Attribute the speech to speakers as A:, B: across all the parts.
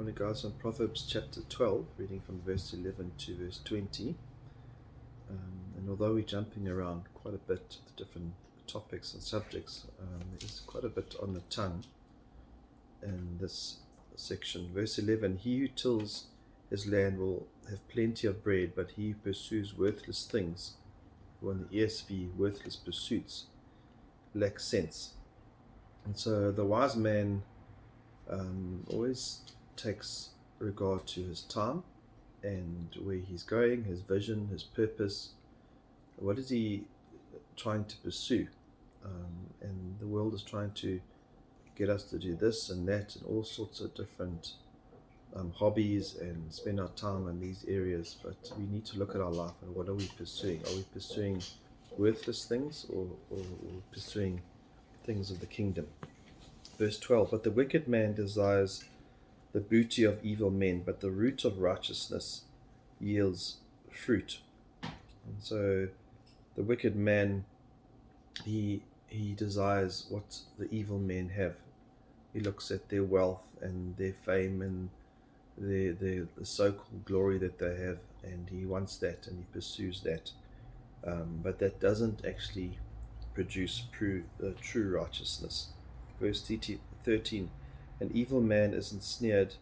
A: I want to go on Proverbs chapter 12, reading from verse 11 to verse 20. And although we're jumping around quite a bit, the different topics and subjects, there's quite a bit on the tongue in this section. Verse 11, he who tills his land will have plenty of bread, but he who pursues worthless things, or in the ESV, worthless pursuits, lacks sense. And so the wise man always takes regard to his time and where he's going, his vision, his purpose. What is he trying to pursue? And the world is trying to get us to do this and that and all sorts of different hobbies and spend our time in these areas. But we need to look at our life and what are we pursuing? Are we pursuing worthless things or pursuing things of the kingdom? Verse 12, but the wicked man desires the booty of evil men, but the root of righteousness yields fruit. And so the wicked man, he desires what the evil men have. He looks at their wealth and their fame and the so-called glory that they have, and he wants that and he pursues that. But that doesn't actually produce true righteousness. Verse 13, an evil man is ensnared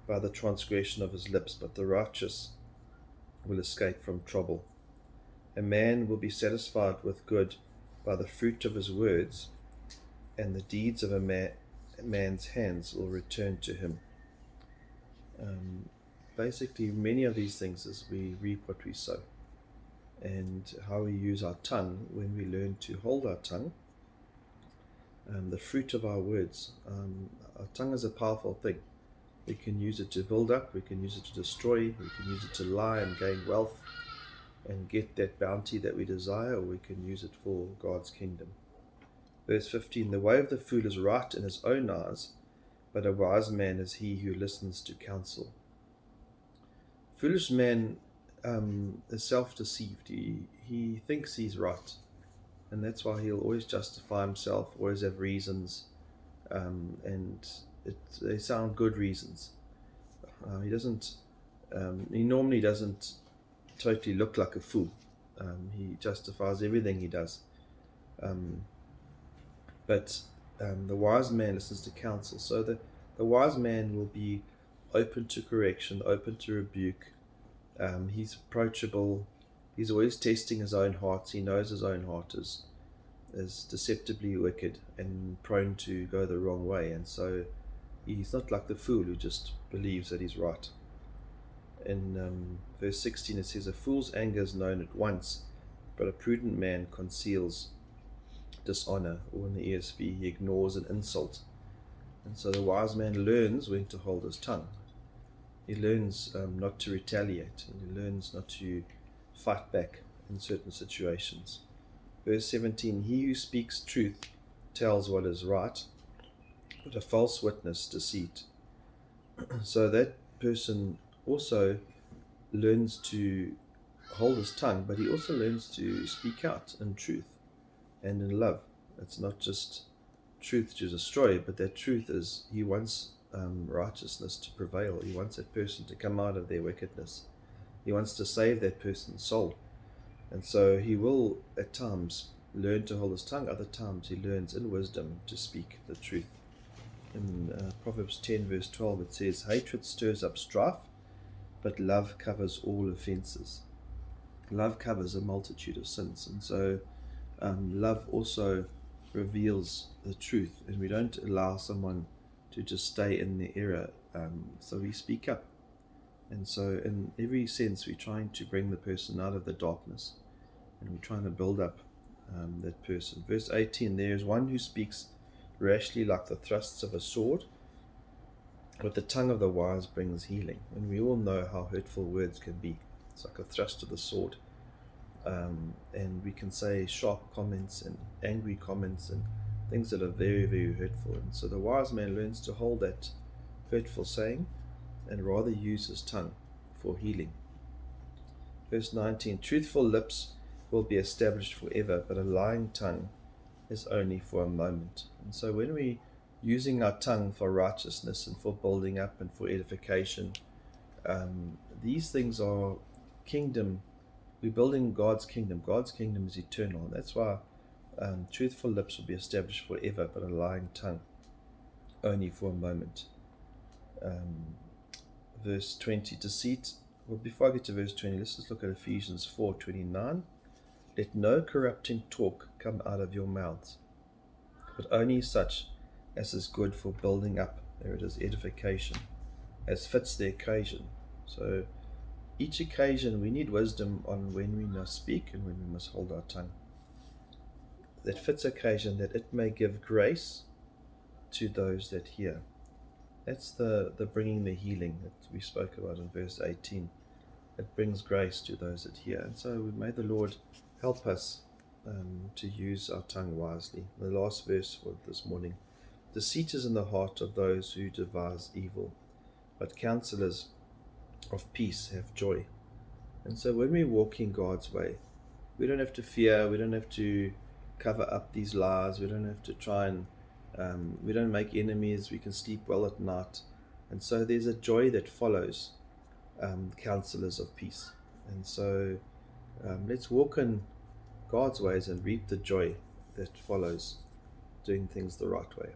A: by the transgression of his lips, but the righteous will escape from trouble. A man will be satisfied with good by the fruit of his words, and the deeds of a man's hands will return to him. Basically, many of these things is we reap what we sow, and how we use our tongue when we learn to hold our tongue. The fruit of our words. Our tongue is a powerful thing. We can use it to build up, we can use it to destroy, we can use it to lie and gain wealth and get that bounty that we desire, or we can use it for God's kingdom. Verse 15, the way of the fool is right in his own eyes, but a wise man is he who listens to counsel. Foolish man is self-deceived. He thinks he's right, and that's why he'll always justify himself, always have reasons, and they sound good reasons. He normally doesn't totally look like a fool. He justifies everything he does. But the wise man listens to counsel. So the wise man will be open to correction, open to rebuke. He's approachable. He's always testing his own heart. He knows his own heart is deceptively wicked and prone to go the wrong way. And so he's not like the fool who just believes that he's right. In verse 16 it says, a fool's anger is known at once, but a prudent man conceals dishonor. Or in the ESV, he ignores an insult. And so the wise man learns when to hold his tongue. He learns not to retaliate, and he learns not to fight back in certain situations. Verse 17, he who speaks truth tells what is right, but a false witness deceit. So that person also learns to hold his tongue, but he also learns to speak out in truth and in love. It's not just truth to destroy, but that truth is, he wants righteousness to prevail. He wants that person to come out of their wickedness. He wants to save that person's soul. And so he will at times learn to hold his tongue. Other times he learns in wisdom to speak the truth. In Proverbs 10 verse 12 it says, hatred stirs up strife, but love covers all offenses. Love covers a multitude of sins. And so love also reveals the truth, and we don't allow someone to just stay in the error. So we speak up. And so in every sense we're trying to bring the person out of the darkness, and we're trying to build up that person. Verse 18, there is one who speaks rashly like the thrusts of a sword, but the tongue of the wise brings healing. And we all know how hurtful words can be. It's like a thrust of the sword. And we can say sharp comments and angry comments and things that are very, very hurtful. And so the wise man learns to hold that hurtful saying and rather use his tongue for healing. Verse 19, truthful lips will be established forever, but a lying tongue is only for a moment. And so when we using our tongue for righteousness and for building up and for edification. These things are kingdom. We're building God's kingdom. God's kingdom is eternal. And that's why truthful lips will be established forever, but a lying tongue only for a moment. Verse 20, deceit. Well, before I get to verse 20, let's just look at Ephesians 4:29. Let no corrupting talk come out of your mouths, but only such as is good for building up. There it is, edification, as fits the occasion. So each occasion we need wisdom on when we must speak and when we must hold our tongue. That fits occasion, that it may give grace to those that hear. That's the bringing the healing that we spoke about in verse 18. It brings grace to those that hear. And so may the Lord help us to use our tongue wisely. The last verse for this morning. Deceit is in the heart of those who devise evil, but counselors of peace have joy. And so when we walk in God's way, we don't have to fear, we don't have to cover up these lies, we don't have to try and we don't make enemies, we can sleep well at night. And so there's a joy that follows counselors of peace. And so let's walk in God's ways and reap the joy that follows doing things the right way.